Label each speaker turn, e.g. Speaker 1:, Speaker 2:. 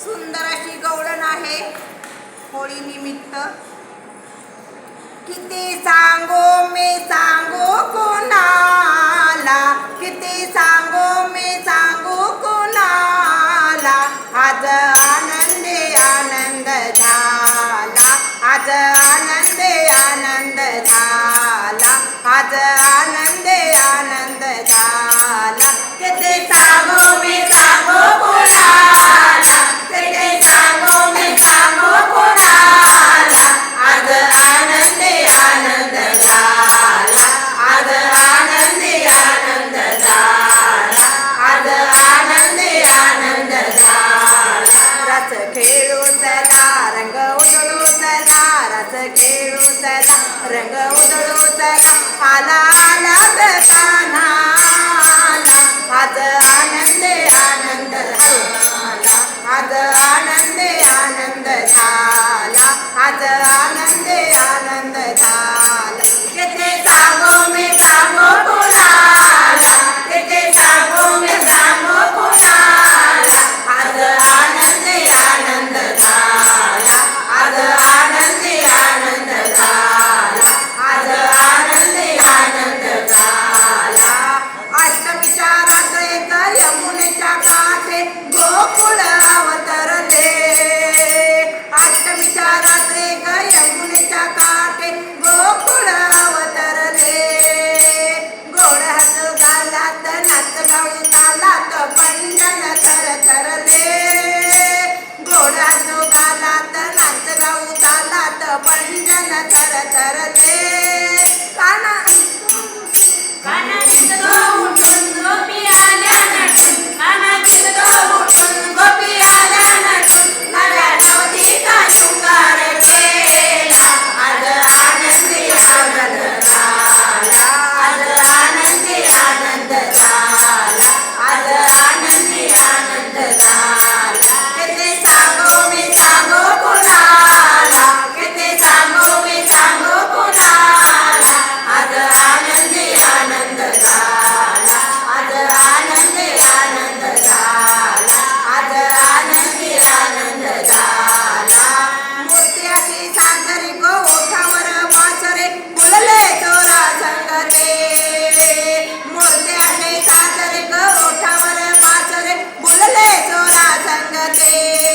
Speaker 1: सुंदर अशी गवळण आहे होळी निमित्त। किती सांगू मी सांगू कुणाला, किती सांगू मी सांगू कुणाला, आज आनंदी आनंद झाला, आज आनंदी आनंद झाला, आज आनंदी आनंद झाला। किती सांगू मी सांगू कुणाला, किती सांगू मी सांगू कुणाला, आज आनंदी आनंद झाला, आज आनंदी आनंद झाला, आज आनंदी आनंद झाला। रस खेळू चला रंग उधळू चला, रस खेळू चला रंग उधळू चला, आला आला कान्हा आला, आज आनंदी आनंद झाला, आज आनंदी आनंद झाला, आज आनंदी आनंद झाला। किती सांगू मी सांगू कुणाला, किती सांगू मी सांगू कुणाला, आज आनंदी आनंद झाला, आज आनंदी आनंद झाला, आज आनंदी आनंद झाला। अष्टमीच्या रात्रीत यमुनेच्या काठी गोकुळ अवतरले, अष्टमीच्या रात्रीत यमुनेच्या काठी गोकुळ अवतरले। गोड हात गालात नाच गाऊ तालात पंजन थरथरले, गोड हात गालात नाच गाऊ तालात पंजन थरथरले। काना
Speaker 2: गोपी आल्या नटून, कानात उठून गोपी आल्या नटून, नव्या नवरीचा शृंगार केला, आज आनंदी आनंद झाला, आज आनंदी आनंद झाला, आज आनंदी आनंद झाला। किती सांगू मी सांगू कुणाला, किती सांगू मी सांगू कुणाला, आज आनंदी आनंद झाला, आज आनंदी आनंद झाला, आज आनंदी आनंद झाला।
Speaker 1: मोत्याची साजरी गो ओठावर वासरे फुलले चोरा संगते, मोत्याची साजरी गो ओठावर वासरे फुलले चोरा संगते।